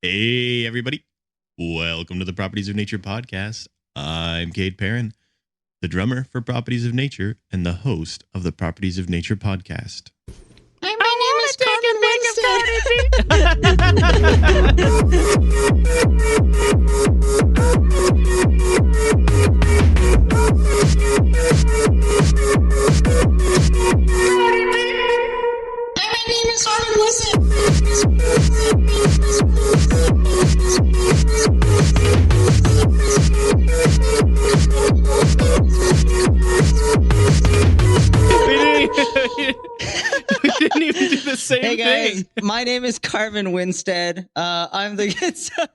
Hey, everybody. Welcome to the Properties of Nature podcast. I'm Cade Perrin, the drummer for Properties of Nature and the host of the Properties of Nature podcast. We didn't even do the same Hey guys, thing. my name is Carvin Winstead. I'm the guitar.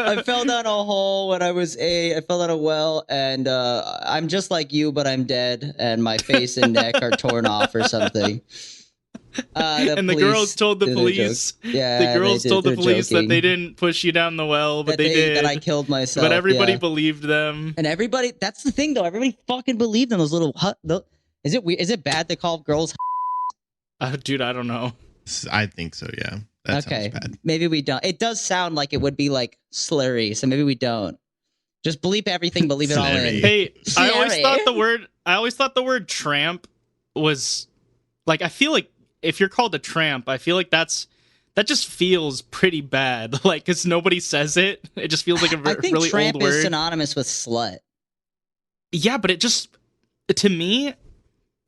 I fell down a hole when I fell down a well, and I'm just like you, but I'm dead, and my face and neck are torn off or something. The girls told the police. Yeah, the girls told the police joking. that they didn't push you down the well, but they did. That I killed myself. But everybody yeah. believed them. And everybody. That's the thing, though. Everybody fucking believed in those little. Is it weird? Is it bad to call girls? Dude, I don't know. I think so, yeah. That Okay, sounds bad. maybe we don't. It does sound like it would be like slurry, so maybe we don't. Just bleep everything, believe it all in. Slurry. Hey, I always Sorry. thought the word tramp was like, I feel like if you're called a tramp, I feel like that just feels pretty bad. Like, because nobody says it. It just feels like a I think really tramp old is word. synonymous with slut. Yeah, but it just, to me,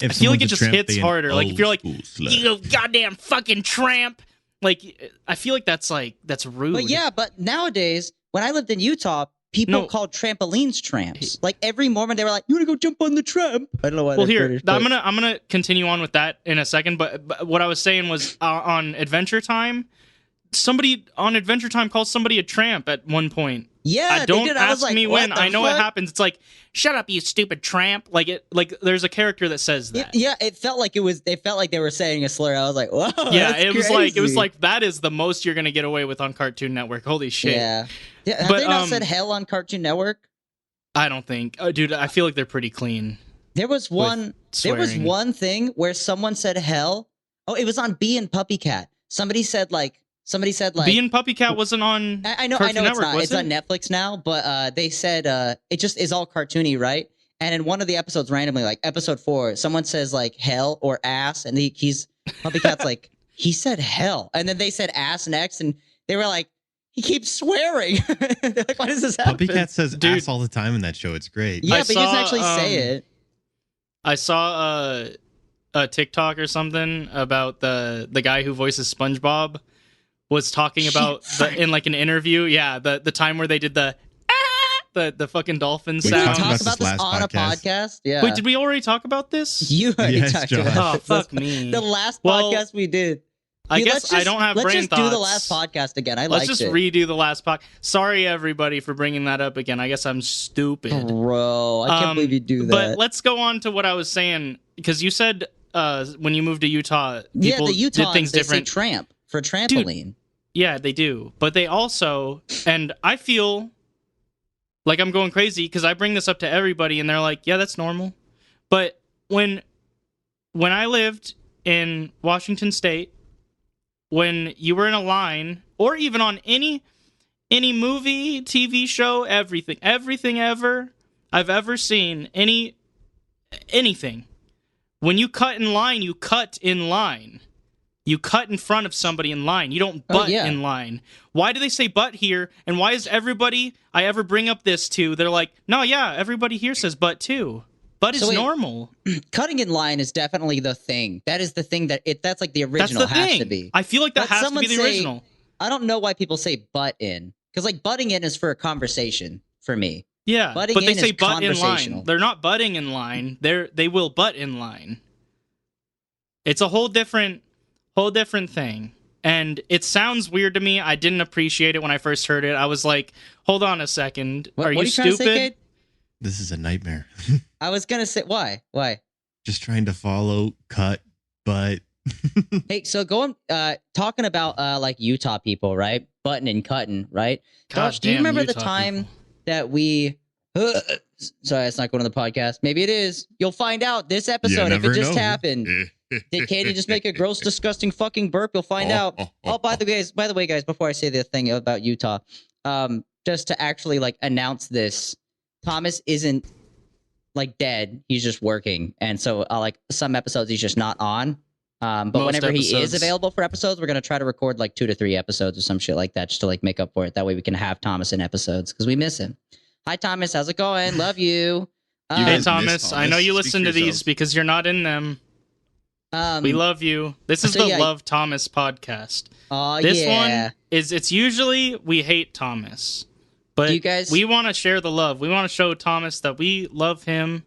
If I feel like someone's it a just tramp, hits they an harder. Like, if you're like, old school slut. you goddamn fucking tramp. Like, I feel like that's rude. But yeah, but nowadays, when I lived in Utah, people No. called trampolines tramps. Like every Mormon, they were like, "You want to go jump on the tramp?" I don't know why. Well, they're here, British, I'm but- gonna continue on with that in a second. But what I was saying was on Adventure Time, somebody on Adventure Time calls somebody a tramp at one point. Yeah, Don't they did. I was ask like, me what when. the I know fuck? it happens. It's like, shut up, you stupid tramp. Like there's a character that says that. Yeah, it felt like it was. They felt like they were saying a slur. I was like, "Whoa!" Yeah, that's it was crazy. like that is the most you're gonna get away with on Cartoon Network. Holy shit! Yeah. Have But, they not said hell on Cartoon Network? I don't think, dude. I feel like they're pretty clean. There was one. There was swearing. one thing where someone said hell. Oh, it was on Bee and Puppy Cat. Somebody said like. Bee and Puppy Cat wasn't on. I know Cartoon it's Network, not. was It's it? on Netflix now, but they said it just is all cartoony, right? And in one of the episodes, randomly, like episode 4, someone says like hell or ass, and he's Puppy Cat's like, he said hell, and then they said ass next, and they were like, he keeps swearing. They're like, why does this happen? Puppy Cat says Dude. ass all the time in that show. It's great. Yeah, I but he doesn't saw, actually say it. I saw a TikTok or something about the guy who voices SpongeBob was talking about in like an interview. Yeah, the time where they did the fucking dolphin We Did we sound. talked talk about about this this last on a podcast. podcast? Yeah. Wait, did we already talk about this? You already Yes, talked Josh. about Oh, it. fuck me. The last Well, podcast we did. I Dude, guess let's I just- don't have let's brain just thoughts. do the last podcast again. I Let's liked just it. redo the last podcast. Sorry, everybody, for bringing that up again. I guess I'm stupid. Bro, I can't believe you do that. But let's go on to what I was saying, because you said when you moved to Utah, people the Utah did things they different. say tramp for trampoline. Yeah, they do. But they also, and I feel like I'm going crazy because I bring this up to everybody and they're like, yeah, that's normal. But when I lived in Washington State, when you were in a line or even on any movie, TV show, everything ever I've ever seen, anything, when you cut in line, you cut in line. You cut in front of somebody in line. You don't butt yeah. in line. Why do they say butt here? And why is everybody I ever bring up this to, they're like, no, yeah, everybody here says butt too. Butt is So wait, normal. Cutting in line is definitely the thing. That is the thing that's like the That's original the has thing. to be. I feel like that But has to someone be the say- original. I don't know why people say butt in. Because like butting in is for a conversation for me. Yeah, butting but they in say is butt in line. conversational. They're not butting in line. They will butt in line. It's a whole different thing. And it sounds weird to me. I didn't appreciate it when I first heard it. I was like, hold on a second. What Are you are you trying to stupid? say, Cade? This is a nightmare. I was gonna say why? Just trying to follow, cut, but Hey, so going talking about like Utah people, right? Button and cutting, right? Josh, do you Goddamn remember the Utah time people. that we sorry, it's not going to the podcast. Maybe it is. You'll find out this episode if never it just know. happened. Did Katie just make a gross, disgusting fucking burp? You'll find out. Oh, by the way, guys, before I say the thing about Utah, just to actually like announce this, Thomas isn't like dead. He's just working, and so like some episodes he's just not on. But Most whenever he is episodes. available for episodes, we're gonna try to record like 2 to 3 episodes or some shit like that, just to like make up for it. That way we can have Thomas in episodes because we miss him. Hi, Thomas. How's it going? Love you. You Hey, guys miss Thomas, I know you Speak listen for to these yourself. because you're not in them. Um, We love you. This is so the yeah. Love Thomas podcast. Oh This yeah. one it's usually we hate Thomas, but You guys- we want to share the love. We want to show Thomas that we love him.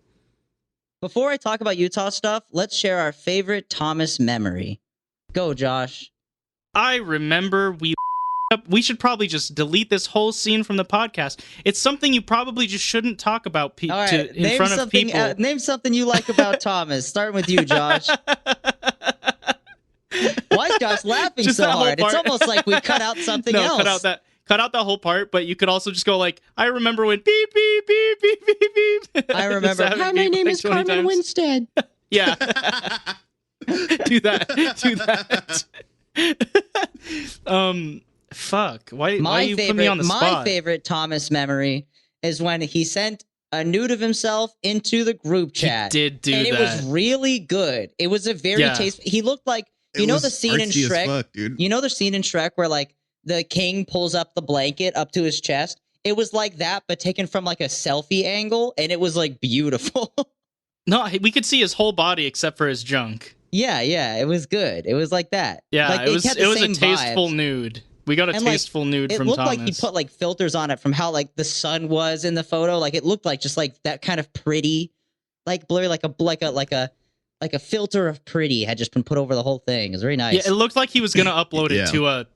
Before I talk about Utah stuff, let's share our favorite Thomas memory. Go, Josh. I remember we should probably just delete this whole scene from the podcast. It's something you probably just shouldn't talk about All right, in front of people. name something you like about Thomas. Starting with you, Josh. Why is Josh laughing Just so that whole hard? It's part. almost like we cut out something No, else. cut out that whole part, but you could also just go like, I remember when beep beep beep beep beep beep. I Just remember. have it Hi, my beep name like is 20 Carmen times. Winstead. Yeah. Do that. Do that. Fuck. Why you put me on the My spot? favorite Thomas memory is when he sent a nude of himself into the group chat. He did do and that. it was really good. It was a very Yeah. tasteful. He looked like It know was the scene in artsy as Shrek? fuck, dude. You know the scene in Shrek where like the king pulls up the blanket up to his chest? It was like that, but taken from like a selfie angle, and it was like beautiful. No, we could see his whole body except for his junk. yeah, it was good. It was like that. Yeah, like, it was had the a same tasteful vibes. nude. We got a And, like, tasteful nude It from looked Thomas. like he put like filters on it from how like the sun was in the photo. Like it looked like just like that kind of pretty, like blurry, like a filter of pretty had just been put over the whole thing. It was very nice. Yeah, it looked like he was gonna upload Yeah. it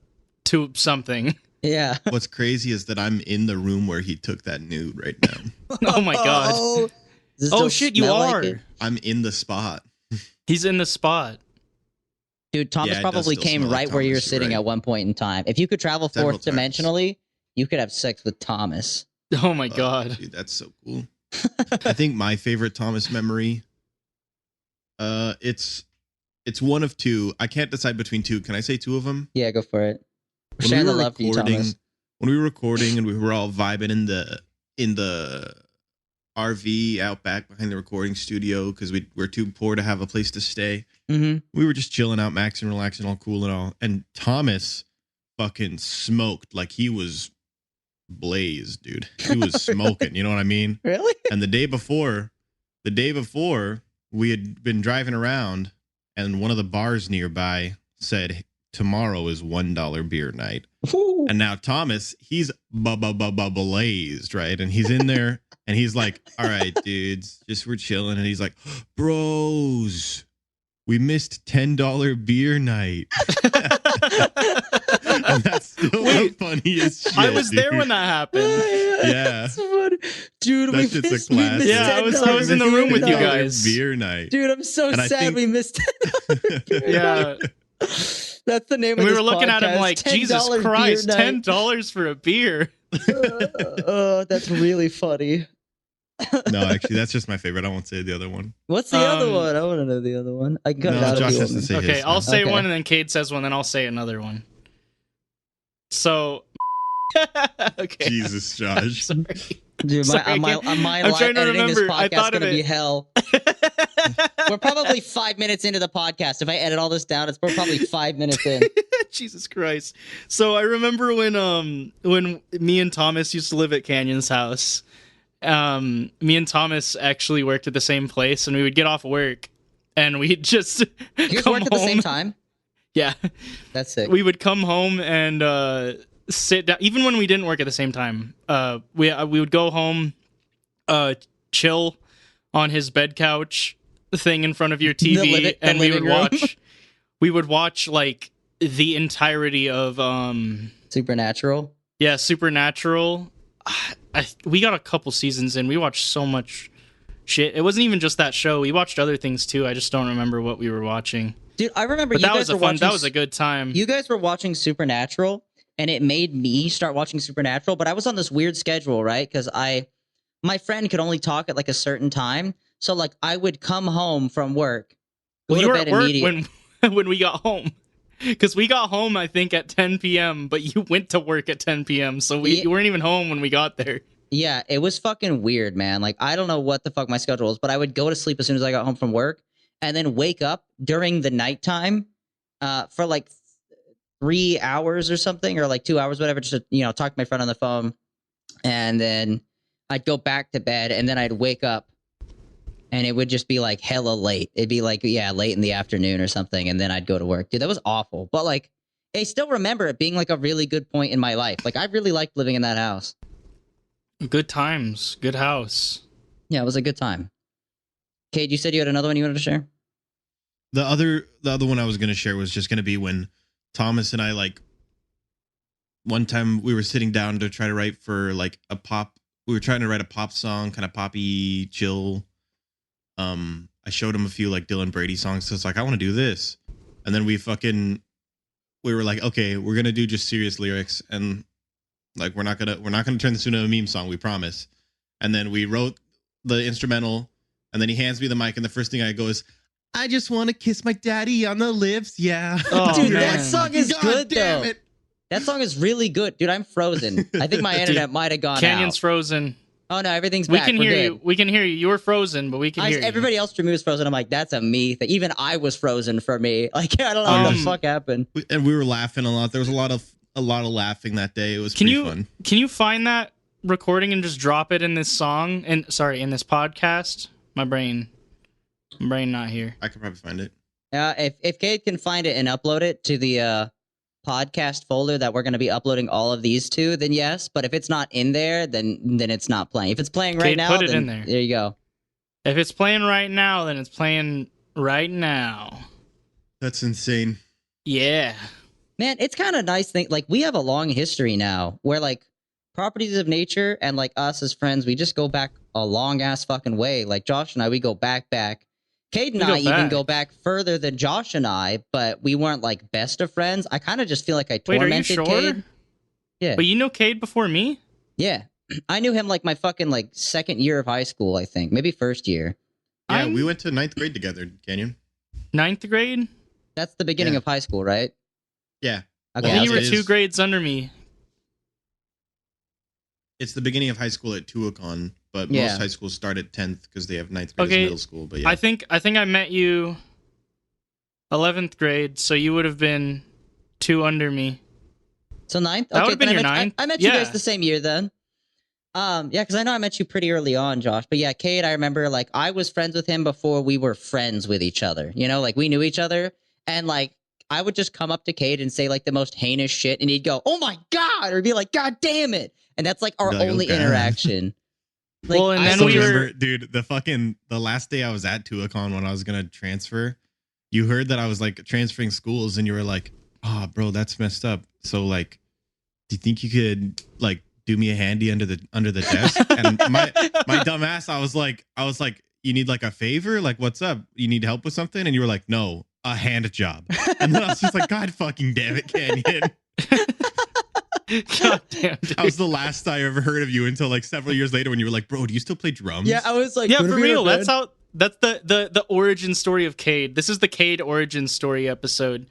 to something. Yeah. What's crazy is that I'm in the room where he took that nude right now. Oh my god. Oh, does it Oh still shit, you smell like are. it? I'm in the spot. He's in the spot. Dude, Thomas Yeah, it does probably still came smell like right where you're Thomas, you're sitting right. at one point in time. If you could travel Several fourth dimensionally, you could have sex with Thomas. Oh my god. Dude, that's so cool. I think my favorite Thomas memory, it's one of two. I can't decide between two. Can I say two of them? Yeah, go for it. We're When sharing we the were love for you, recording, Thomas. when we were recording and we were all vibing in the RV out back behind the recording studio because we're too poor to have a place to stay. Mm-hmm. We were just chilling out, maxing, relaxing, all cool and all. And Thomas fucking smoked like he was blazed, dude. He was smoking. You know what I mean? Really? And the day before, we had been driving around, and one of the bars nearby said, "Tomorrow is $1 beer night." Ooh. And now Thomas, he's blazed, right? And he's in there, and he's like, "All right, dudes, just we're chilling." And he's like, "Bros, we missed $10 beer night." And that's still Wait, the funniest shit. I was there dude. when that happened. Yeah. That's funny. Dude, That we shit's a missed, classic. Yeah, I was in the room with you guys. Beer night. Dude, I'm so And I sad think- we missed it. Yeah. That's the name And of we this were looking at him podcast, like, Jesus $10 Christ, beer night. $10 for a beer. That's really funny. No, actually, that's just my favorite. I won't say the other one. What's the other Um, one? I want to know the other one. I can cut No, it out Josh if you has want to say me. Okay, his I'll now. say Okay. one, and then Cade says one, then I'll say another one. So, okay. Jesus, Josh. Sorry. Dude, Sorry, my I'm life trying to editing this remember. I podcast thought is of going to be it. hell. We're probably 5 minutes into the podcast. If I edit all this down, we're probably 5 minutes in. Jesus Christ. So I remember when me and Thomas used to live at Canyon's house. Me and Thomas actually worked at the same place, and we would get off work and we'd just You guys come worked at the same home. time? Yeah. That's sick. We would come home and sit down. Even when we didn't work at the same time, we would go home, chill on his bed couch thing in front of your TV, the and we would living room. watch. We would watch like the entirety of Supernatural. yeah, Supernatural. We got a couple seasons in. We watched so much shit. It wasn't even just that show. We watched other things too. I just don't remember what we were watching. Dude, I remember But you that guys was a were fun. watching. That was a good time. You guys were watching Supernatural, and it made me start watching Supernatural. But I was on this weird schedule, right? Because my friend could only talk at like a certain time. So like I would come home from work, Go you to were bed at work immediate- when we got home. Because we got home, I think, at 10 p.m., but you went to work at 10 p.m., so Yeah. you weren't even home when we got there. Yeah, it was fucking weird, man. Like, I don't know what the fuck my schedule was, but I would go to sleep as soon as I got home from work and then wake up during the nighttime for like 3 hours or something, or like 2 hours, whatever, just to, talk to my friend on the phone. And then I'd go back to bed and then I'd wake up and it would just be like hella late. It'd be like, yeah, late in the afternoon or something. And then I'd go to work. Dude, that was awful. But like, I still remember it being like a really good point in my life. Like, I really liked living in that house. Good times. Good house. Yeah, it was a good time. Cade, you said you had another one you wanted to share? The other one I was gonna share was just gonna be when Thomas and I, like, one time we were sitting down to try to write for like a pop. We were trying to write a pop song, kind of poppy, chill. I showed him a few like Dylan Brady songs, so it's like, I want to do this, and then we were like, okay, we're gonna do just serious lyrics, and like we're not gonna turn this into a meme song, we promise. And then we wrote the instrumental, and then he hands me the mic, and the first thing I go is, I just want to kiss my daddy on the lips, yeah. Oh, Dude, man. that song is God good, damn though. it. That song is really good. Dude, I'm frozen. I think my internet might have gone Canyon's out. frozen. Oh, no, everything's We back. can We're hear good. you. We can hear you. You were frozen, but we can hear you. Everybody else to me was frozen. I'm like, that's a me thing. Even I was frozen for me. Like, I don't know what the fuck happened. And we were laughing a lot. There was a lot of laughing that day. It was Can pretty you fun. can you find that recording and just drop it in this song? And sorry, in this podcast. My brain not here. I could probably find it. If Cade can find it and upload it to the podcast folder that we're going to be uploading all of these to, then yes. But if it's not in there, then it's not playing. If it's playing right Cade, now, put it then in there. There you go. If it's playing right now, then it's playing right now. That's insane. Yeah. Man, it's kind of nice thing. Like, we have a long history now where like Properties of Nature and like us as friends, we just go back a long ass fucking way. Like Josh and I, we go back. Cade and We go I even back. go back further than Josh and I, but we weren't like best of friends. I kind of just feel like I Wait, are you tormented sure? Cade. Yeah. But you know Cade before me? Yeah. I knew him like my fucking like second year of high school, I think. Maybe first year. Yeah, I'm- we went to 9th grade together, Canyon. 9th grade? That's the beginning Yeah. of high school, right? Yeah. Okay. I Well, think you I were was- it 2 is. grades under me. It's the beginning of high school at Tuacahn, but Yeah. most high schools start at 10th because they have 9th grade Okay, as middle school. But yeah, I think I met you 11th grade, so you would have been 2 under me. So ninth? That would've been then your I met, ninth. I met you Yeah. guys the same year then. Yeah, because I know I met you pretty early on, Josh. But yeah, Cade, I remember like I was friends with him before we were friends with each other. You know, like we knew each other, and like I would just come up to Cade and say like the most heinous shit, and he'd go, "Oh my god," or be like, "God damn it," and that's like our Be like, only "Okay." interaction. Like, Well, and I then still we were- remember, dude, the last day I was at Tuacahn when I was gonna transfer, you heard that I was like transferring schools, and you were like, "Oh, bro, that's messed up." So like, do you think you could like do me a handy under the desk? And my dumb ass, I was like, you need like a favor? Like, what's up? You need help with something? And you were like, no, a hand job. And then I was just like, God fucking damn it, Canyon. God damn, dude. That was the last I ever heard of you until like several years later when you were like, bro, do you still play drums? yeah, I was like, Yeah, "Wanna for be your real. That's friend?" that's the origin story of Cade. This is the Cade origin story episode.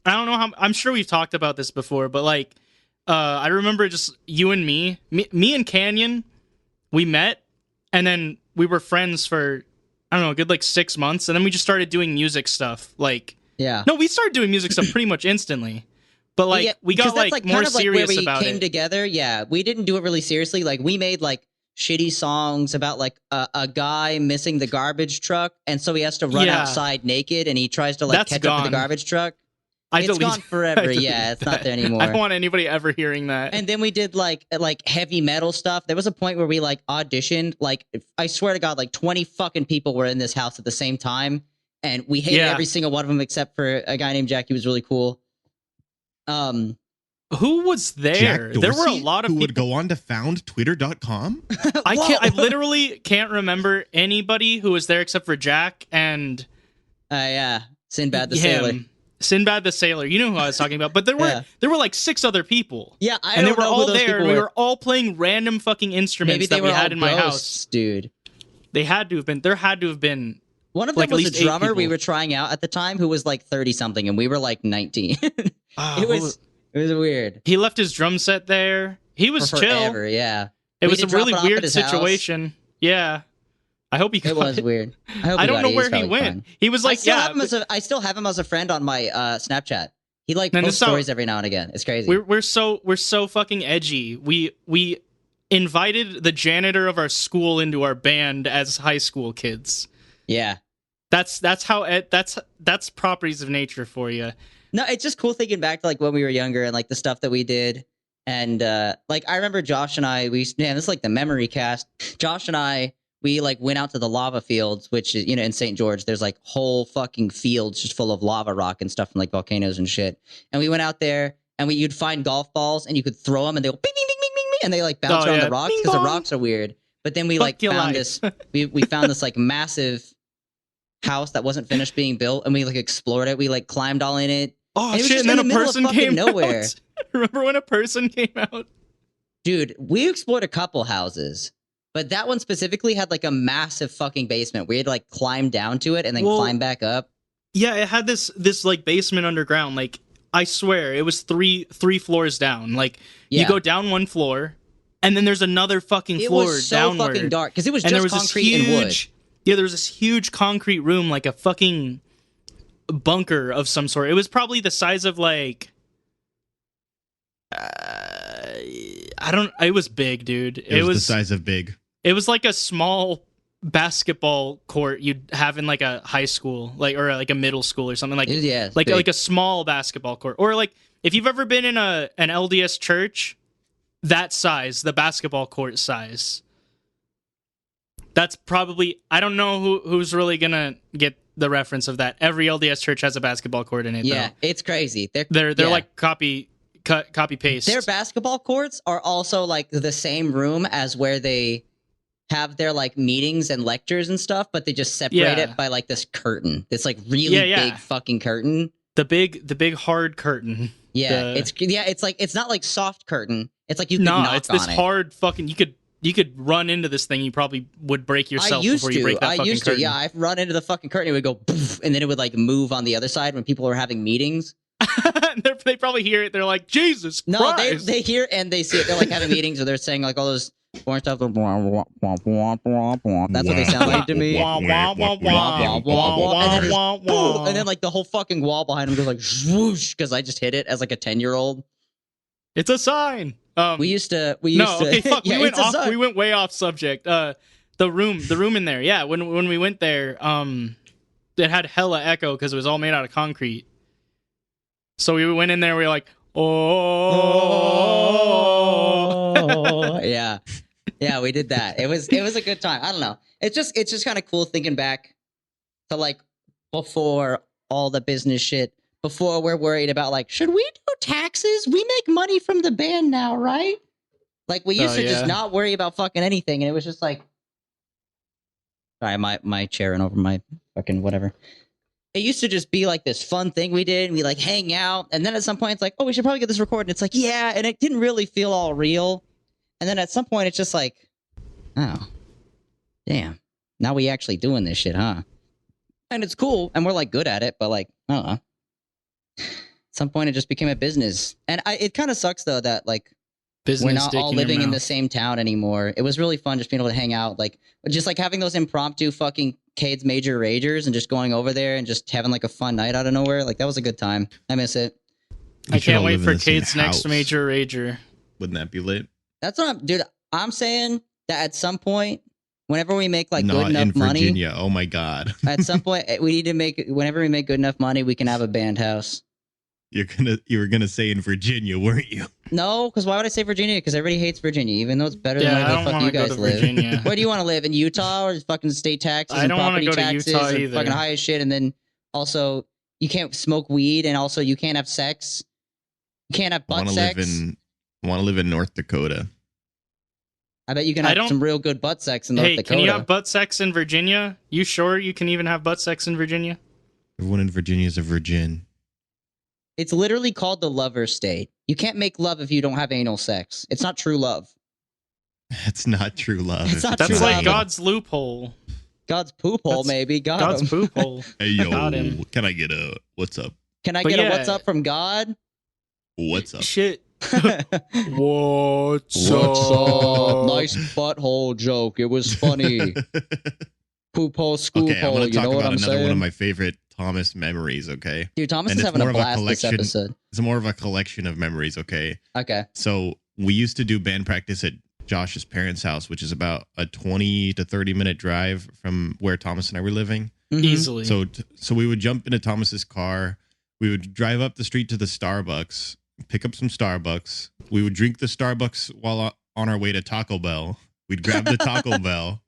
I don't know how I'm sure we've talked about this before, but like I remember just you and me and Canyon, we met and then we were friends for I don't know, a good like 6 months, and then we just started doing music stuff. Like Yeah. no, we started doing music stuff pretty much instantly. But like Yeah, we 'cause got that's, like more kind of, serious where we about came it. together. Yeah, we didn't do it really seriously. Like we made like shitty songs about like a guy missing the garbage truck, and so he has to run Yeah. outside naked, and he tries to like That's catch up to the gone. garbage truck. I It's deleted- gone forever. I deleted Yeah, it's not that. there anymore. I don't want anybody ever hearing that. And then we did like heavy metal stuff. There was a point where we like auditioned. Like I swear to God, like 20 fucking people were in this house at the same time, and we hated Yeah. every single one of them except for a guy named Jack. He was really cool. Who was there? Jack There were a Dorsey, lot of who would people. go on to found twitter.com. I can't. I Whoa. literally can't remember anybody who was there except for Jack and Yeah, Sinbad the him. Sailor. Sinbad the Sailor. You know who I was talking about. But there were Yeah. there were like 6 other people. Yeah, I And they don't were know who all those there, people and we were. were all playing random fucking instruments Maybe they that were we had all in my house. ghosts, dude. They had to have been. There had to have been One of them Like, at was a least 8 drummer we people. were trying out at the time who was like 30 something, and we were like 19. Ah, it what was weird. He left his drum set there. He was For chill. forever, yeah. It We was had a to drop really it off weird at his house. situation. Yeah. I hope he got It was it. weird. I hope I he don't got know it. He's where he probably went. fine. He was like, I still have him as a friend on my Snapchat. He like Man, posts this is how- stories every now and again. It's crazy. we're so fucking edgy. We invited the janitor of our school into our band as high school kids. Yeah. That's that's properties of nature for you. No, it's just cool thinking back to like when we were younger and like the stuff that we did. And like I remember Josh and I, this is like the memory cast. Josh and I, we like went out to the lava fields, which is, in St. George, there's like whole fucking fields just full of lava rock and stuff from like volcanoes and shit. And we went out there and you'd find golf balls and you could throw them and they go bing, bing, bing, bing, bing, bing, and they like bounce around the rocks Bing because the bong. rocks are weird. But then we Fuck like your found life. this, we found this like massive house that wasn't finished being built and we like explored it. We like climbed all in it. Oh And it was shit! just And then in a the middle of person fucking came nowhere. out. Remember when a person came out? Dude, we explored a couple houses, but that one specifically had like a massive fucking basement. We had to like climb down to it and then Well, climb back up. Yeah, it had this like basement underground. Like I swear, it was three floors down. Like Yeah. you go down one floor, and then there's another fucking It floor was so downward. fucking dark because it was And there just was this concrete and wood. huge, yeah, there was this huge concrete room, like a fucking bunker of some sort. It was probably the size of like, it was big, dude. It was the size of big. It was like a small basketball court you'd have in like a high school, like or like a middle school or something like Yeah, it's like big. like a small basketball court, or like if you've ever been in an LDS church, that size, the basketball court size. That's probably, I don't know who's really gonna get the reference of that. Every LDS church has a basketball court in it. Yeah, though. it's crazy. they're yeah. like copy paste. Their basketball courts are also like the same room as where they have their like meetings and lectures and stuff, but they just separate Yeah. it by like this curtain. This like really Yeah. big fucking curtain. the big hard curtain. Yeah, The- it's like it's not like soft curtain. It's like you could No, knock it's this on it. hard fucking. You could run into this thing. You probably would break yourself before you break that fucking curtain. Yeah, I've run into the fucking curtain. It would go poof, and then it would like move on the other side when people are having meetings. They probably hear it. They're like, Jesus No, Christ. they hear and they see it. They're like having meetings, or they're saying like all those foreign stuff. That's what they sound like to me. Wah, wah, wah, wah, wah, And then wah, just wah, boom, and then like the whole fucking wall behind him goes like swoosh because I just hit it as like a 10-year-old. It's a sign. We used to. No, okay, fuck. Yeah, we went it's a off. sign. We went way off subject. The room in there. Yeah, when we went there, it had hella echo because it was all made out of concrete. So we went in there. We were like, oh, yeah, we did that. It was a good time. I don't know. It's just kind of cool thinking back to like before all the business shit. Before we're worried about like, should we do taxes? We make money from the band now, right? Like we used to just yeah. not worry about fucking anything, and it was just like, sorry, my chair and over my fucking whatever. It used to just be like this fun thing we did, and we like hang out, and then at some point it's like, oh, we should probably get this recorded. And it's like, yeah, and it didn't really feel all real. And then at some point it's just like, oh, damn, now we actually doing this shit, huh? And it's cool, and we're like good at it, but like, I don't know. At some point it just became a business, and it kind of sucks though that like business we're not dick all in your living in the mouth. same town anymore. It was really fun just being able to hang out, like just like having those impromptu fucking Cade's Major Ragers and just going over there and just having like a fun night out of nowhere. Like that was a good time. I miss it. I We should all can't wait live in for the same Kate's next house. major rager. Wouldn't that be lit? That's what dude. I'm saying that at some point, whenever we make like good Not in enough money, Virginia. Oh my God. at some point we need to make. Whenever we make good enough money, we can have a band house. You were gonna say in Virginia, weren't you? No, because why would I say Virginia? Because everybody hates Virginia, even though it's better Yeah, than I where don't the fuck wanna you go guys to live. Virginia. Where do you want to live? In Utah or fucking state taxes I and don't wanna property go to taxes Utah are either. fucking high as shit, and then also you can't smoke weed, and also you can't have sex. You can't have I butt want to sex. live in North Dakota. I bet you can I have don't- some real good butt sex in North Hey, Dakota. can you have butt sex in Virginia? You sure you can even have butt sex in Virginia? Everyone in Virginia is a virgin. It's literally called the lover state. You can't make love if you don't have anal sex. It's not true love. That's not true love. It's not That's true like love. God's loophole. God's poop hole, God's- maybe. Got God's him. poop hole. Hey Got yo, him. can I get a what's up? Can I But get a yeah. what's up from God? What's up? Shit. What's up? Nice butthole joke. It was funny. Poop hole, scoop Okay, I'm hole. gonna You talk know what about I'm another saying? one of my favorite Thomas memories. Okay, Dude, Thomas and is it's having a more of a blast this collection. episode. it's more of a collection of memories. Okay, Okay. so we used to do band practice at Josh's parents' house, which is about a 20 to 30 minute drive from where Thomas and I were living. Mhm. Easily. So we would jump into Thomas's car. We would drive up the street to the Starbucks, pick up some Starbucks. We would drink the Starbucks while on our way to Taco Bell. We'd grab the Taco Bell,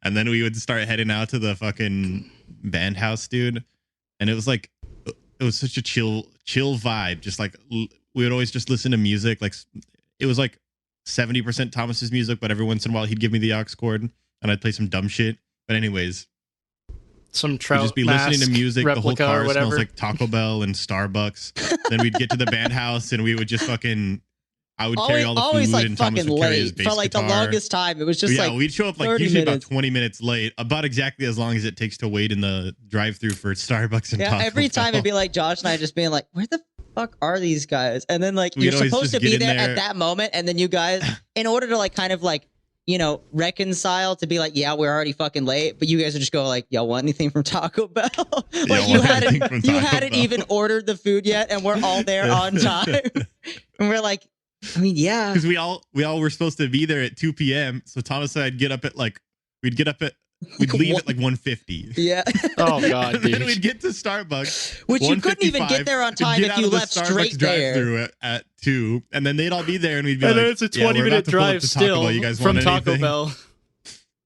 and then we would start heading out to the fucking band house, dude. And it was like, it was such a chill vibe. Just like we would always just listen to music. Like it was like 70% Thomas's music, but every once in a while he'd give me the aux cord, and I'd play some dumb shit. But anyways, Some we'd trout just be listening to mask music. The whole replica car or smells whatever. like Taco Bell and Starbucks. Then we'd get to the band house and we would just fucking. I would carry all the Always food like and Thomas fucking would carry his late. bass For like guitar. the longest time. It was just Yeah, like we'd show up like 30 usually minutes. about 20 minutes late, about exactly as long as it takes to wait in the drive-through for Starbucks and yeah, Taco every time Bell. it'd be like Josh and I just being like, where the fuck are these guys? And then like We'd you're always supposed just to be get in there there. at that moment, and then you guys, in order to like kind of like, you know, reconcile to be like, yeah, we're already fucking late, but you guys would just go like, y'all want anything from Taco Bell? Like Y'all you want anything from hadn't you Taco hadn't Bell? even ordered the food yet, and we're all there on time. And we're like, I mean, yeah. Because we all were supposed to be there at 2 p.m. So Thomas and I'd get up at we'd leave at like 1:50. Yeah. Oh god, And then dude. we'd get to Starbucks. Which you couldn't even 1:55, get there on we'd time get if out you of the left Starbucks straight there. drive-through at 2, and then they'd all be there, and we'd be And like, then it's a "Yeah, we're 20-minute about to pull up drive to Taco still Bell. You guys from want Taco anything?" Bell.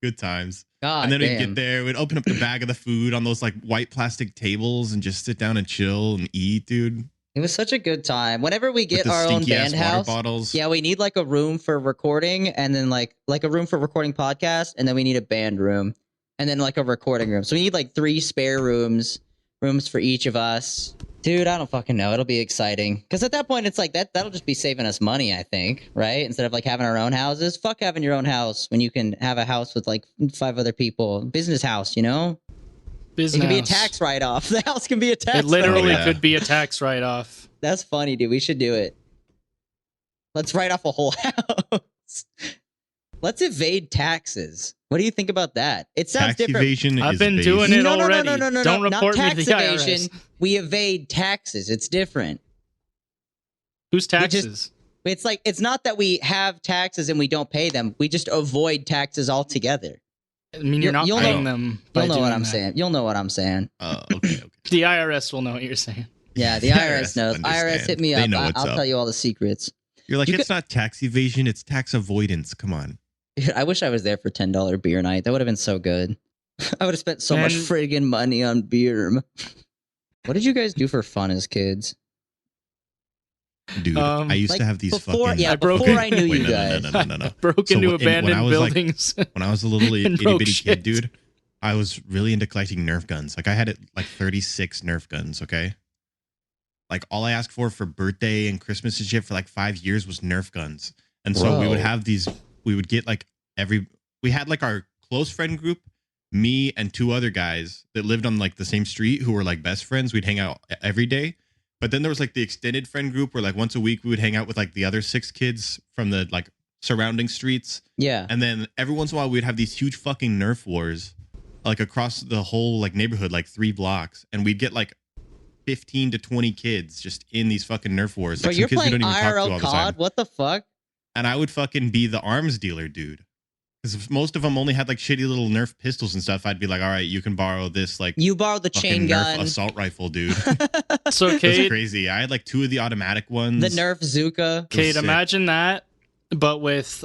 Good times. God And then we'd damn. get there, we'd open up the bag of the food on those like white plastic tables and just sit down and chill and eat, dude. It was such a good time. Whenever we With get the our own stinky-ass band water house, bottles. yeah, we need like a room for recording, and then like a room for recording podcast, and then we need a band room, and then like a recording room. So we need like 3 spare rooms for each of us. Dude, I don't fucking know. It'll be exciting because at that point, it's like that'll just be saving us money, I think, right? Instead of like having our own houses. Fuck having your own house when you can have a house with like 5 other people. Business house, you know? Business. It can be a tax write-off. The house can be a tax. It literally Oh, yeah. could be a tax write-off. That's funny, dude. We should do it. Let's write off a whole house. Let's evade taxes. What do you think about that? It sounds Tax different. evasion I've is been base. doing it No, already. no, Don't not report me to tax the evasion. IRS. We evade taxes. It's different. Whose just- taxes? It's like it's not that we have taxes and we don't pay them. We just avoid taxes altogether. I mean, you're not you'll paying know- them. by You'll know what doing I'm that. saying. You'll know what I'm saying. Okay. The IRS will know what you're saying. Yeah, the The IRS knows. IRS IRS hit me understand. They up. know what's I'll up. tell you all the secrets. You're like, You it's not tax evasion, it's tax avoidance. Come on. Dude, I wish I was there for $10 beer night. That would have been so good. I would have spent so much And- friggin' money on beer. What did you guys do for fun as kids? Dude, I used Like, to have these before, fucking. yeah, I broke before it. I knew Wait, you no, guys. no. Broke So into when I abandoned was, like, buildings. When I was a little And itty broke bitty shit. kid, dude, I was really into collecting Nerf guns. Like I had like 36 Nerf guns. Okay, like all I asked for birthday and Christmas and shit for like 5 years was Nerf guns. And so we would Whoa. have these. We would get like we had like our close friend group, me and 2 other guys that lived on like the same street who were like best friends. We'd hang out every day. But then there was like the extended friend group where like once a week we would hang out with like the other 6 kids from the like surrounding streets. Yeah. And then every once in a while we'd have these huge fucking Nerf wars like across the whole like neighborhood, like 3 blocks. And we'd get like 15 to 20 kids just in these fucking Nerf wars. Like But some you're kids we playing don't even talk to all IRL the time. COD? What the fuck? And I would fucking be the arms dealer, dude. Because most of them only had like shitty little Nerf pistols and stuff. I'd be like, all right, you can borrow this like You borrowed the fucking chain Nerf gun, assault rifle, dude. So, That's Cade, crazy. I had like 2 of the automatic ones. the Nerf Zuka. Cade, sick. imagine that, but with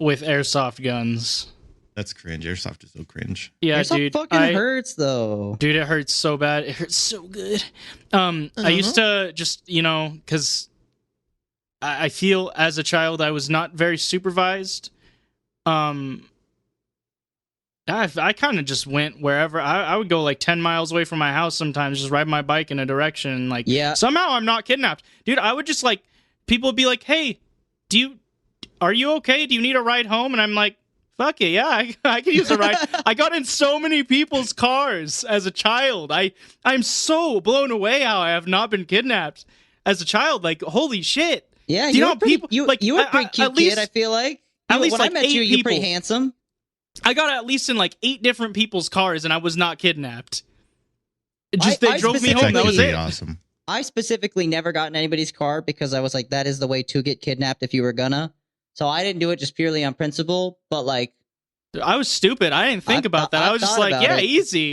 airsoft guns. That's cringe. Airsoft is so cringe. Yeah, Airsoft dude. fucking hurts though. Dude, it hurts so bad. It hurts so good. I used to just, because I feel as a child I was not very supervised. I kind of just went wherever. I would go like 10 miles away from my house sometimes, just ride my bike in a direction. And like, Yeah. somehow I'm not kidnapped. Dude, I would just like, people would be like, hey, are you okay? Do you need a ride home? And I'm like, Fuck it, yeah, I could use a ride. I got in so many people's cars as a child. I'm so blown away how I have not been kidnapped as a child. Like, holy shit. Yeah, Do you know were how pretty, people- you, like, you were a at pretty cute least- kid, I feel like. at least, when like, I met 8 you, you're pretty people. handsome. I got at least in like 8 different people's cars, and I was not kidnapped. I They drove me specifically- home. That was Actually it. awesome. I specifically never got in anybody's car because I was like, that is the way to get kidnapped if you were gonna. So I didn't do it just purely on principle, but like, I was stupid. I didn't think about that. I was just thought like, about yeah, it.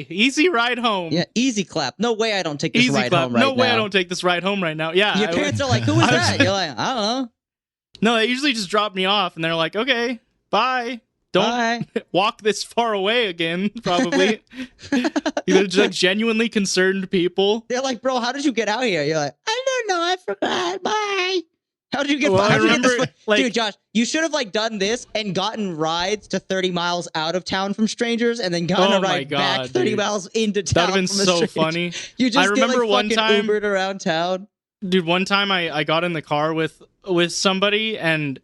easy ride home. yeah, easy clap. No way I don't take this Easy ride clap. home right No way now. I don't take this ride home right now. Yeah. Your I parents would- are like, who is I was- that? You're like, I don't know. No, they usually just drop me off, and they're like, okay, bye. Don't Bye. walk this far away again, probably. They're just like genuinely concerned people. They're like, bro, how did you get out here? You're like, I don't know. I forgot. Bye. How did you get? Well, I how did you get this remember, far- like- Dude, Josh, you should have like done this and gotten rides to 30 miles out of town from strangers, and then gotten Oh a my ride back God, 30 dude. miles into That town. would have been from a so stranger. funny. You just I remember get, like, one fucking time- Ubered around town. Dude, one time I got in the car with somebody, and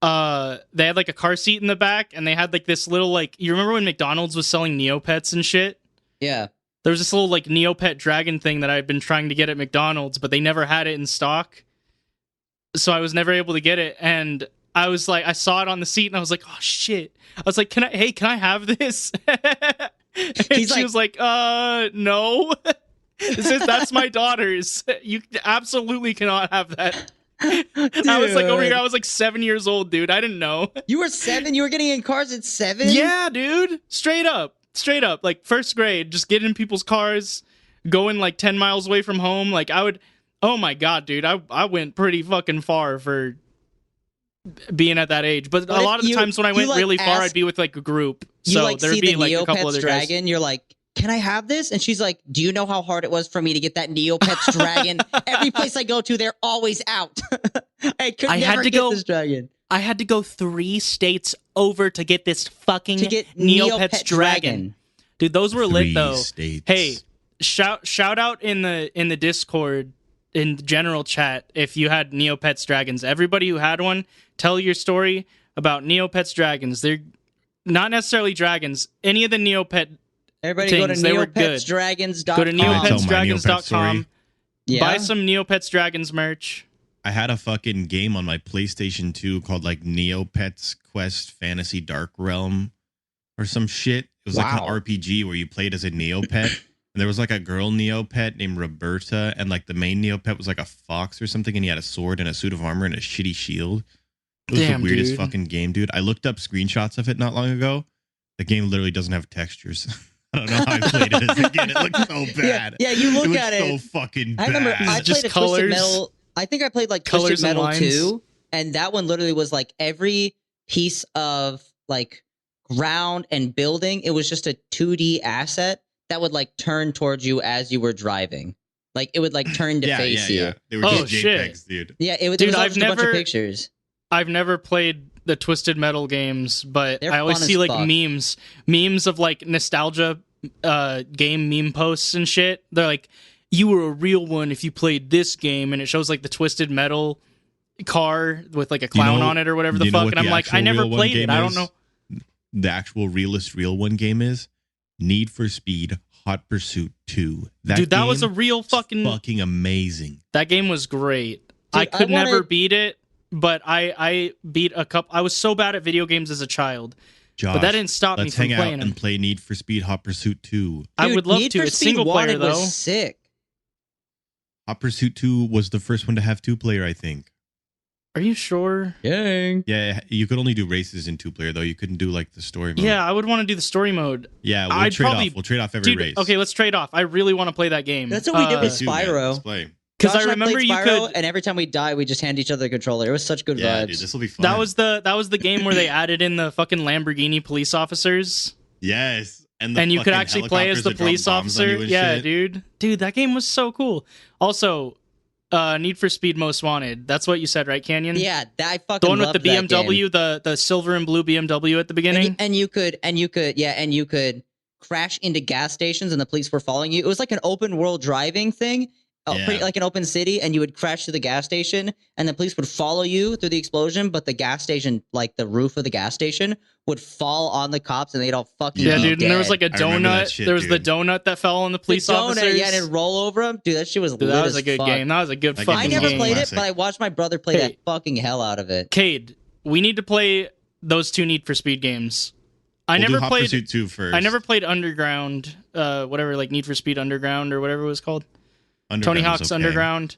they had like a car seat in the back, and they had like this little, like, you remember when McDonald's was selling Neopets and shit? Yeah. There was this little like Neopet dragon thing that I had been trying to get at McDonald's, but they never had it in stock. So I was never able to get it, and I was like, I saw it on the seat, and I was like, oh shit. I was like, can I have this? And He's she like- was like, no. That's my daughter's. You absolutely cannot have that. I was like over here, I was like 7 years old, dude. I didn't know. You were 7? You were getting in cars at 7? Yeah, dude. Straight up. Like first grade, just get in people's cars, going like 10 miles away from home. Like I would, oh my God, dude. I went pretty fucking far for being at that age. But What a if lot of the you- times when I you, went like, really far, ask- I'd be with like a group. You So like there'd see be the like a couple Neopets other guys. dragon, you're like, can I have this? And she's like, do you know how hard it was for me to get that Neopets dragon? Every place I go to, they're always out. I could I never had to get go- this dragon. I had to go 3 states over to get this fucking To get Neopets dragon. Dude, those were lit 3 though. states. Hey, shout out in the Discord, in the general chat, if you had Neopets dragons. Everybody who had one, tell your story about Neopets dragons. They're not necessarily dragons. Any of the Neopet, Everybody go to Things, they were good. neopetsdragons.com. go to Can I tell my Neopet neopetsdragons.com. story? Yeah. Buy some Neopets dragons merch. I had a fucking game on my PlayStation 2 called like Neopets Quest Fantasy Dark Realm or some shit. It was like Wow. an RPG where you played as a Neopet. And there was like a girl Neopet named Roberta, and like the main Neopet was like a fox or something, and he had a sword and a suit of armor and a shitty shield. It was Damn, the weirdest dude. fucking game, dude. I looked up screenshots of it not long ago. The game literally doesn't have textures. I don't know how I played it as a kid. It looked so bad. Yeah, you look it at was it. so fucking I remember bad. I It's just played a colors. Twisted Metal. I think I played like Colors Twisted and Metal lines. 2, and that one literally was like every piece of like ground and building. It was just a 2D asset that would like turn towards you as you were driving. Like it would like turn to face you. They were Oh, just shit. JPEGs, dude. Yeah, it was, Dude, it was all I've just a bunch never- of pictures. I've never played the Twisted Metal games, but They're I always fun see as like fuck. memes of like nostalgia game meme posts and shit. They're like, you were a real one if you played this game, and it shows like the Twisted Metal car with like a clown know- on it or whatever the you know fuck. what And I'm the like, I actual never real one played it. game I don't is? know. The actual realist real one game is Need for Speed Hot Pursuit 2. Dude, that was a game real is fucking. fucking amazing. That game was great. I Dude, I could never wanted- beat it, but I beat a couple. I was so bad at video games as a child, Josh, but that didn't stop me let's from hang out playing them. and play Need for Speed Hot Pursuit 2. I Dude, would love Need to. for It's Speed single player Wanted though. was sick. Hot Pursuit 2 was the first one to have 2-player, I think. Are you sure? Dang. Yeah, you could only do races in 2-player though. You couldn't do like the story mode. Yeah, I would want to do the story mode. Yeah, we'll I'd trade probably- off. We'll trade off every Dude, race. okay, let's trade off. I really want to play that game. That's what we did with Let's do, man. Spyro. Let's play. because Josh I and played remember you Spyro, could. and every time we die, we just hand each other the controller. It was such good Yeah, vibes. dude, this will be fun. That was the game where they added in the fucking Lamborghini police officers, yes, and and you could fucking actually play as helicopters the that drop police bombs on officer. you and Yeah, shit. dude, that game was so cool. Also, Need for Speed Most Wanted. That's what you said, right, Canyon? Yeah, I fucking The one with loved the that game. BMW, the silver and blue BMW at the beginning. And you could crash into gas stations and the police were following you. It was like an open world driving thing, Yeah. like an open city, and you would crash through the gas station, and the police would follow you through the explosion, but the gas station, like the roof of the gas station, would fall on the cops, and they'd all fucking Yeah, be dude. And there was dead. like a I remember that donut. shit, There was the dude. donut that fell on the police The donut, officers. yeah, and it'd roll over them. Dude, that shit was Dude, lit that was as a good fuck. game. That was a good That game I fucking never game. played it, Classic. but I watched my brother play Hey. the fucking hell out of it. Cade, we need to play those 2 Need for Speed games. I We'll do never Hot played. Pursuit 2 first. I never played Underground, whatever, like Need for Speed Underground or whatever it was called. Tony Underground Hawk's is okay. Underground.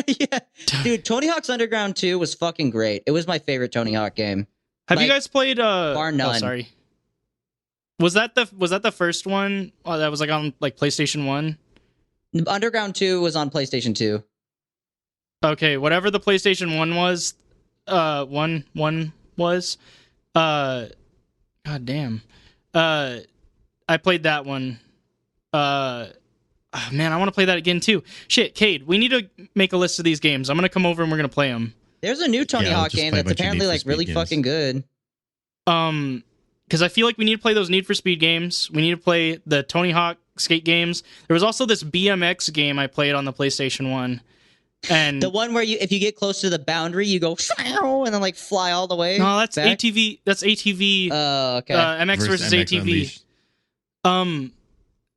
Yeah, dude, Tony Hawk's Underground 2 was fucking great. It was my favorite Tony Hawk game. Have you Like, guys played? bar none. Oh, sorry. Was that the first one that was like on like PlayStation 1? Underground 2 was on PlayStation 2. Okay, whatever the PlayStation 1 was, one was, god damn, I played that one. Man, I want to play that again too. Shit, Cade, we need to make a list of these games. I'm gonna come over and we're gonna play them. There's a new Tony Yeah, we'll Hawk just game play a that's bunch of apparently Need for like Speed really games. fucking good. Because I feel like we need to play those Need for Speed games. We need to play the Tony Hawk skate games. There was also this BMX game I played on the PlayStation 1. And The one where if you get close to the boundary, you go and then like fly all the way. no, that's back. ATV. That's ATV. Oh, okay. MX versus MX ATV. Unleashed.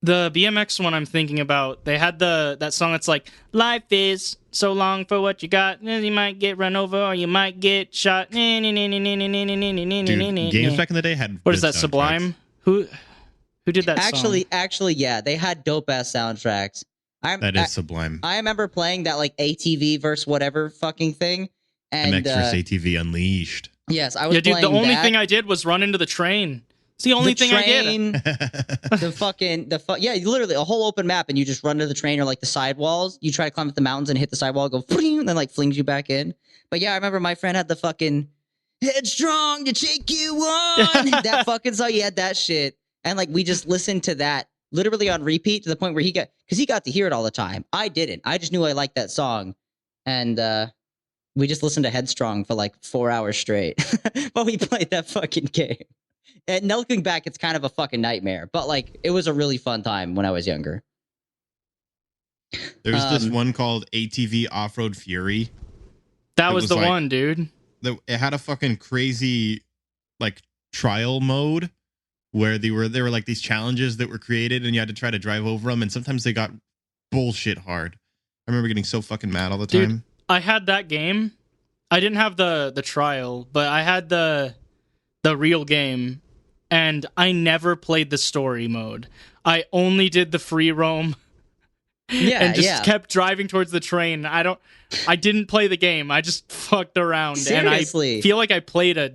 The BMX one I'm thinking about, they had that song that's like, life is so long for what you got, you might get run over or you might get shot. Dude, games back in the day had. What is good that, soundtracks. Sublime? Who did that song? Actually, yeah, they had dope ass soundtracks. That is Sublime. I remember playing that like ATV versus whatever fucking thing. And MX versus ATV Unleashed. yes, I was Yeah, dude, playing the only that. thing I did was run into the train. It's the only thing I did. Yeah, literally a whole open map, and you just run to the train or like the sidewalls. You try to climb up the mountains and hit the sidewall, go and then like flings you back in. But yeah, I remember my friend had the fucking headstrong to take you on that fucking song. He had that shit, and like we just listened to that literally on repeat to the point where he got to hear it all the time. I didn't. I just knew I liked that song, and we just listened to Headstrong for like 4 hours straight. But we played that fucking game. And looking back, it's kind of a fucking nightmare. But like, it was a really fun time when I was younger. There's this one called ATV Off Road Fury. That It was was the like- one, dude. It had a fucking crazy like trial mode where there were like these challenges that were created and you had to try to drive over them, and sometimes they got bullshit hard. I remember getting so fucking mad all the Dude, time. I had that game. I didn't have the trial, but I had the real game, and I never played the story mode. I only did the free roam. Yeah, and just kept driving towards the train. I didn't play the game. I just fucked around. Seriously. And I feel like I played a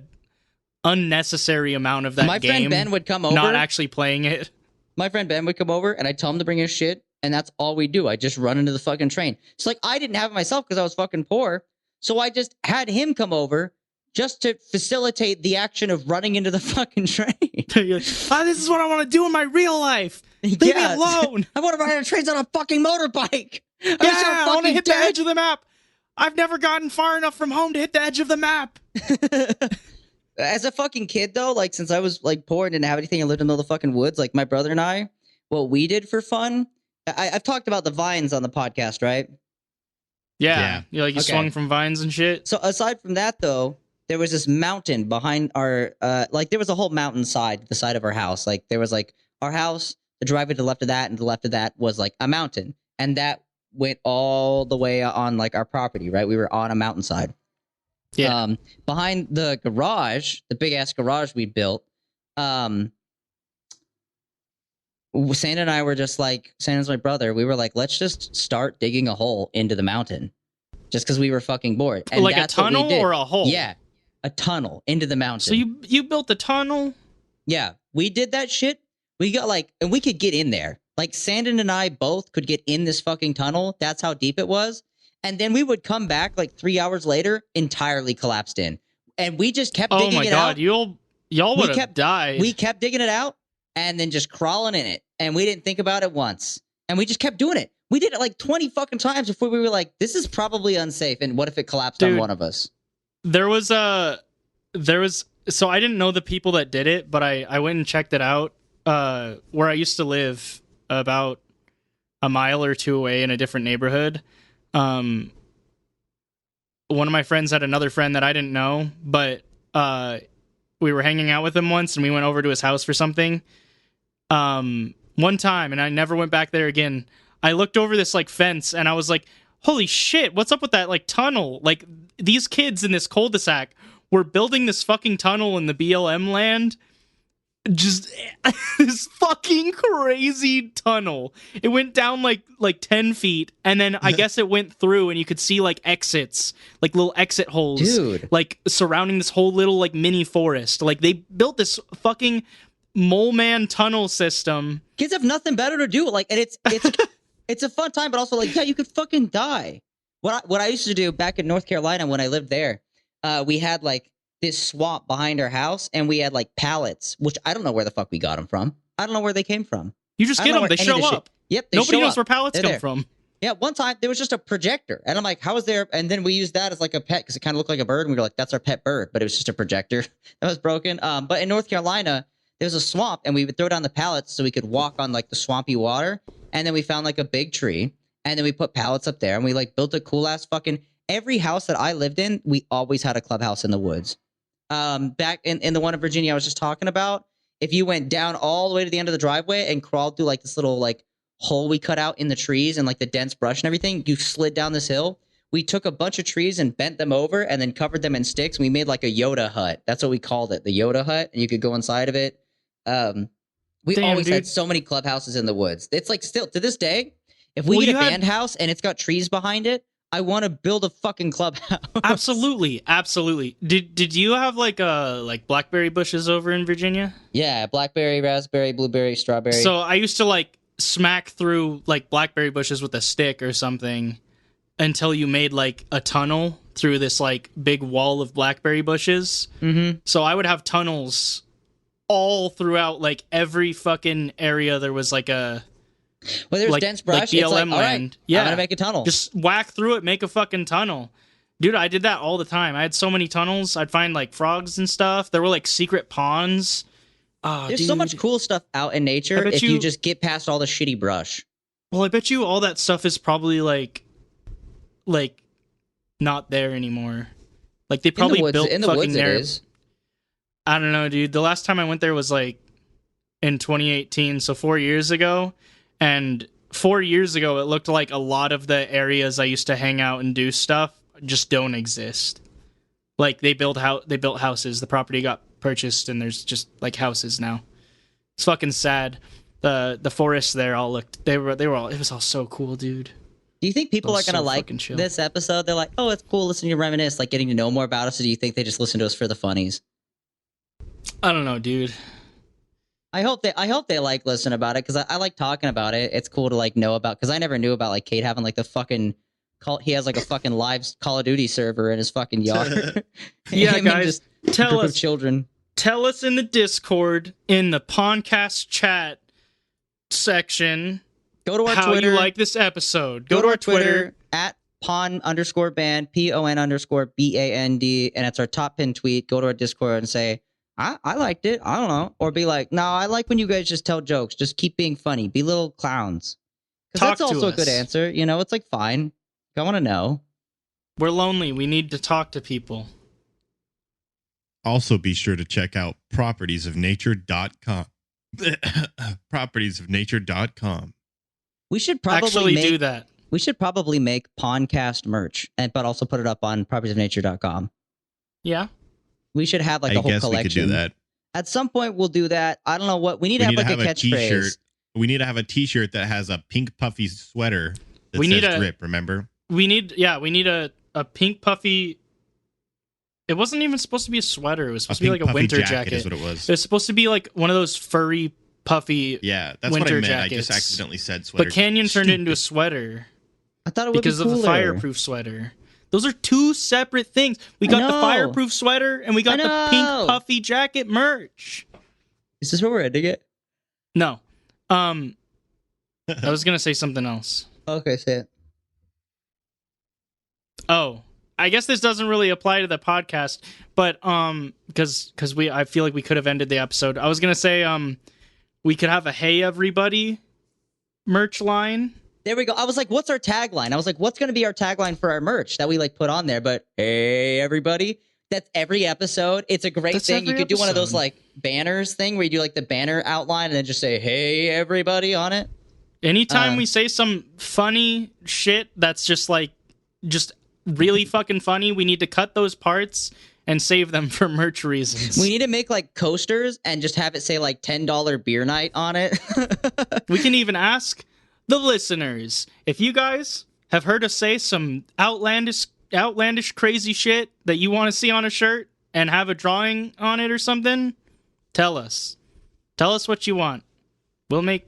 unnecessary amount of that My game. friend Ben would come over. Not actually playing it. My friend Ben would come over, and I'd tell him to bring his shit, and that's all we do. I just run into the fucking train. It's like I didn't have it myself because I was fucking poor, so I just had him come over just to facilitate the action of running into the fucking train. You're like, this is what I want to do in my real life. Leave me Yeah. alone. I want to ride on trains on a fucking motorbike. Yeah, I want to hit the edge of the map. I've never gotten far enough from home to hit the edge of the map. As a fucking kid, though, like since I was like poor and didn't have anything and lived in the middle of the fucking woods, like my brother and I, what we did for fun. I've talked about the vines on the podcast, right? Yeah. You Okay. swung from vines and shit. So aside from that, though, there was this mountain behind our, like there was a whole mountainside, the side of our house. Like there was like our house, the driveway to the left of that, and to the left of that was like a mountain, and that went all the way on like our property, right? We were on a mountainside. Yeah. Behind the garage, the big ass garage we built, Santa and I were just like, Santa's my brother. We were like, let's just start digging a hole into the mountain, just because we were fucking bored. And like a that's what we tunnel did. or a hole? Yeah, a tunnel into the mountain. So you built the tunnel? Yeah, we did that shit. We got like, and we could get in there. Like Sandon and I both could get in this fucking tunnel. That's how deep it was. And then we would come back like 3 hours later, entirely collapsed in. And we just kept Oh digging my it god, out. y'all We would have kept- died. We kept digging it out and then just crawling in it. And we didn't think about it once. And we just kept doing it. We did it like 20 fucking times before we were like, this is probably unsafe. And what if it collapsed on Dude. one of us? There was so I didn't know the people that did it, but I went and checked it out where I used to live about a mile or two away in a different neighborhood. One of my friends had another friend that I didn't know, but we were hanging out with him once, and we went over to his house for something. One time, and I never went back there again. I looked over this like fence, and I was like, "Holy shit! What's up with that like tunnel? Like these kids in this cul-de-sac were building this fucking tunnel in the BLM land." Just this fucking crazy tunnel. It went down like 10 feet, and then I guess it went through, and you could see like exits, like little exit holes, Dude. like surrounding this whole little like mini forest. Like they built this fucking mole man tunnel system. Kids have nothing better to do. Like, and it's it's a fun time, but also like, yeah, you could fucking die. What I used to do back in North Carolina when I lived there, we had like this swamp behind our house, and we had like pallets, which I don't know where the fuck we got them from. I don't know where they came from. You just I get don't know them; they where any show of this up. shit- Yep, they Nobody show knows up. where pallets They're come there. from. Yeah, one time there was just a projector, and I'm like, "How is there?" And then we used that as like a pet because it kind of looked like a bird, and we were like, "That's our pet bird," but it was just a projector that was broken. But in North Carolina, there was a swamp, and we would throw down the pallets so we could walk on like the swampy water. And then we found like a big tree, and then we put pallets up there, and we like built a cool ass fucking. Every house that I lived in, we always had a clubhouse in the woods. Back in the one in Virginia I was just talking about, if you went down all the way to the end of the driveway and crawled through like this little like hole we cut out in the trees and like the dense brush and everything, you slid down this hill. We took a bunch of trees and bent them over and then covered them in sticks. And we made like a Yoda hut. That's what we called it, the Yoda hut, and you could go inside of it. We Damn, always had dude. so many clubhouses in the woods. It's like still to this day, if we Well, get a you had- band house and it's got trees behind it, I want to build a fucking clubhouse. Absolutely. Did you have like blackberry bushes over in Virginia? Yeah, blackberry, raspberry, blueberry, strawberry. So I used to like smack through like blackberry bushes with a stick or something until you made like a tunnel through this like big wall of blackberry bushes. Mm-hmm. So I would have tunnels all throughout like every fucking area. There was like a Well, there's like- dense brush. like It's like, BLM all right, land. Yeah. I'm gonna make a tunnel. just whack through it, make a fucking tunnel. Dude, I did that all the time. I had so many tunnels. I'd find like frogs and stuff. There were like secret ponds. Oh, There's dude. so much cool stuff out in I nature bet if you you- just get past all the shitty brush. Well, I bet you all that stuff is probably like not there anymore. Like they probably built in the fucking woods it there. is. I don't know, dude. The last time I went there was like in 2018, so 4 years ago. And 4 years ago, it looked like a lot of the areas I used to hang out and do stuff just don't exist. Like they built houses. The property got purchased, and there's just like houses now. It's fucking sad. The forests there all looked. They were all. It was all so cool, dude. Do you think people That are was gonna so like fucking chill. this episode? They're like, "Oh, it's cool listening to you reminisce, like getting to know more about us." Or do you think they just listen to us for the funnies? I don't know, dude. I hope they like listening about it because I like talking about it. It's cool to like know about because I never knew about like Kate having like the fucking call. He has like a fucking live Call of Duty server in his fucking yard. Yeah, Him and guys, just a tell group of us. children. Tell us in the Discord, in the podcast chat section, Go to our how Twitter. you like this episode. Go to our Twitter at pon_band PON_BAND, and it's our top pin tweet. Go to our Discord and say, I liked it. I don't know. Or be like, no, I like when you guys just tell jokes. Just keep being funny. Be little clowns. Because Talk that's to also a good us. answer. You know, it's like fine. I want to know. We're lonely. We need to talk to people. Also, be sure to check out propertiesofnature.com. propertiesofnature.com. We should probably Actually make, do that. We should probably make Podcast merch, but also put it up on propertiesofnature.com. Yeah. We should have like I a whole guess we collection. could do that. At some point, we'll do that. I don't know what we need to We have need to like have a catchphrase. T-shirt. We need to have a T-shirt that has a pink puffy sweater that We says need a- drip, remember? We need a pink puffy. It wasn't even supposed to be a sweater. It was supposed to be like a puffy winter jacket jacket. is what it was. It was supposed to be like one of those furry, puffy. Yeah, that's what I winter meant. I jackets. just accidentally said sweater. But Canyon turned it into a sweater I thought it would because be of cooler. the fireproof sweater. Those are two separate things. We I got the know. fireproof sweater and we got I the know. pink puffy jacket merch. Is this where we're ending it? No. I was gonna say something else. Okay, say it. Oh, I guess this doesn't really apply to the podcast, but because I feel like we could have ended the episode. I was gonna say we could have a Hey Everybody merch line There we go. I was like, what's our tagline? I was like, what's going to be our tagline for our merch that we like put on there? But hey, everybody. That's every episode. It's a great thing. You could do one of those like banners thing where you do like the banner outline and then just say, hey, everybody on it. Anytime we say some funny shit that's just really fucking funny, we need to cut those parts and save them for merch reasons. We need to make like coasters and just have it say like $10 beer night on it. We can even ask the listeners if you guys have heard us say some outlandish crazy shit that you want to see on a shirt and have a drawing on it or something. Tell us what you want. We'll make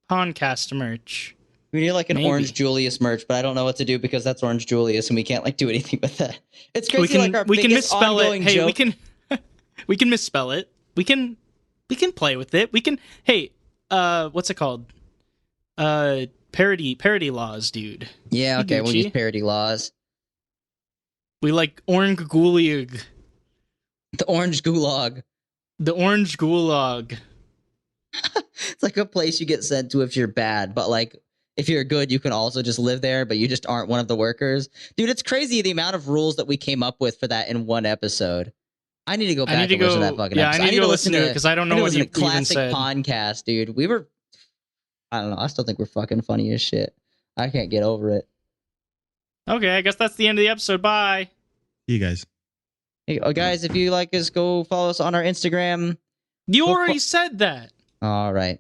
Podcast merch. We need like an Orange Julius merch, but I don't know what to do because that's Orange Julius and we can't like do anything with that. It's crazy. We can misspell it. Hey, we can misspell it. We can play with it. We can. Hey, what's it called? Parody laws, dude. Yeah, okay, we'll use parody laws. We like Orange Gulag. The Orange Gulag. The Orange Gulag. It's like a place you get sent to if you're bad, but like if you're good, you can also just live there, but you just aren't one of the workers. Dude, it's crazy the amount of rules that we came up with for that in one episode. I need to go back and listen to that fucking episode. I need to listen to it because I don't know what you even said. Classic podcast, dude. We were, I don't know. I still think we're fucking funny as shit. I can't get over it. Okay, I guess that's the end of the episode. Bye. See you guys. Hey, guys, if you like us, go follow us on our Instagram. You already said that. All right.